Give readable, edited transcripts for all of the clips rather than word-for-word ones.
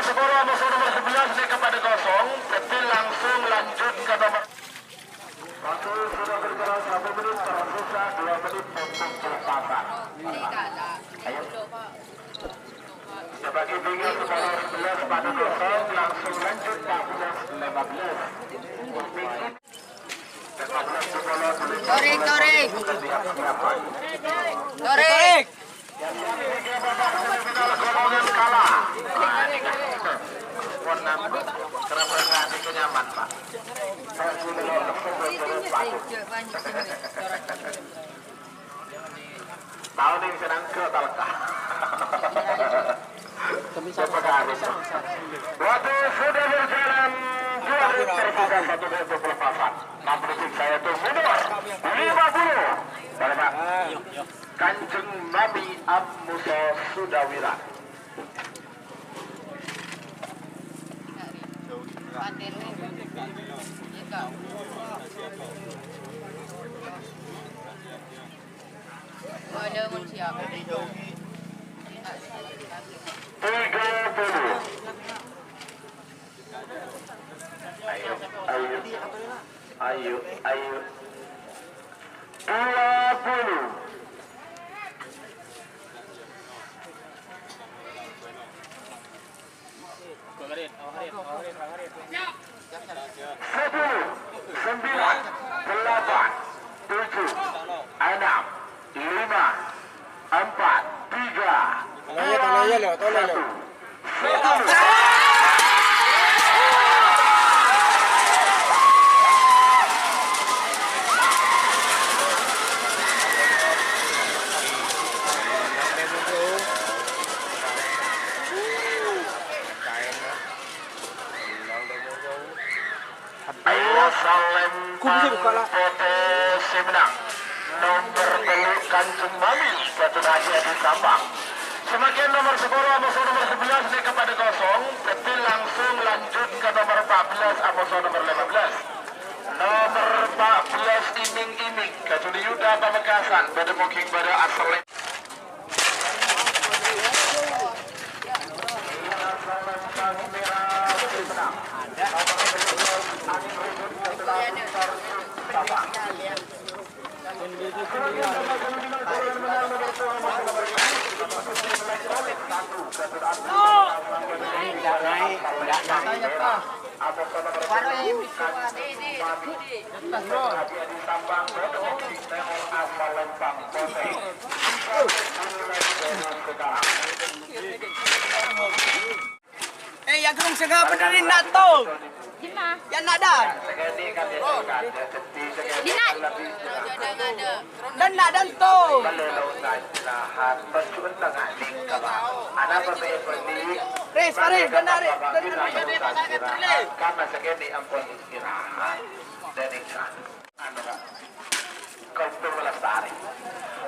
skor musuh nomor 11 nih kepada kosong. Betul langsung lanjut ke nomor. Waktu sudah berjalan 1 menit, tersisa 2 menit untuk pelepasan. Ayo. Sebagai bingung nomor 11 pada kosong, langsung lanjut 14-15. Torik. Golongan kalah. Warna kerap-kerap itu nyaman, Pak. Tahun ini sedang ke Talkah. Waktu sudah berjalan 2 menit tersisa 1 menit untuk pelepasan. 6 detik saya tuh mundur 50. Bapak Kanjeng Nabi Musa Sudawira. Ada manusia. 30. Ayo. 20. 10. Potensi menang nomor telu Kanjeng Mami Batu Naji di Sambang. Semakin nomor skor musuh nomor 11 nih kepada kosong. Betul langsung lanjut ke nomor 14 musuh nomor 15. Nomor 14 iming-iming Kajuli Yuda Pamekasan berdemuking pada asal. Yang belum segera berdiri nak tu. Yang nak dah. Dan nak dan tu. Res, dan nak res. Karena segini ampun istirahat dan ikan. Kultur melestari.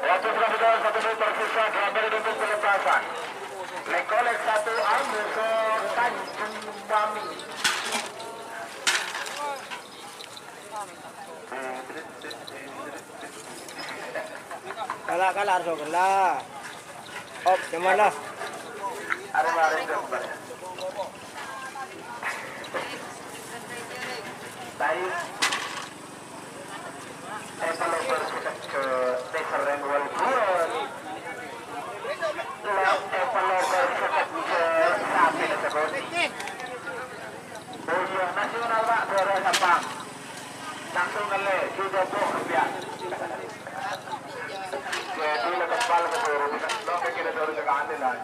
Waktu sudah berjalan 1 menit tersisa 2 menit untuk pelepasan. Lekolek 1 ambil ke Kanjeng Mami. Kalah harus kalah. Op, nyaman lah. Ada gambar. Baik. Kalau bersekat ke Deseren Walbuan. Kalau bersekat ke Sapi tersebut. Oh iya, nasional Pak, Dora Sapang. Langsung kali, juga po, biar. Jadi lepas bal ke Dora, lo kira Dora ke kandilan.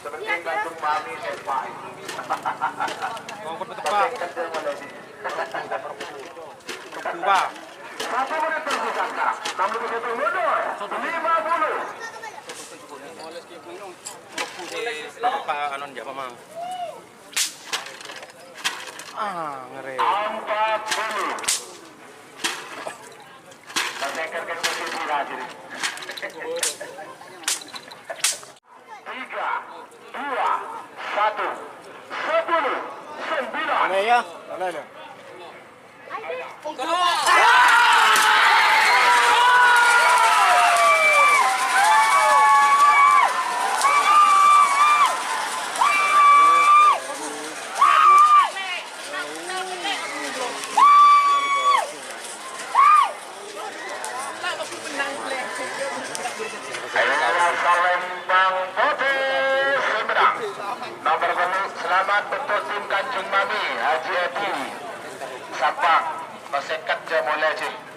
Seperti Kanjeng Mami Sepai. Kau bertepak. Berubah. 1 menit tersisa sekarang. 61 mundur. 50. Anon dia memang. Ngeri. 40. Berdekat ke posisi lagi. 3, 2, 1, 10, 9. Mana ya? Mana ya? yang putih Sumedang. Nomor 2 selamat untuk tim Kancing Mami Haji Edi Sampang. Masih kat je boleh je.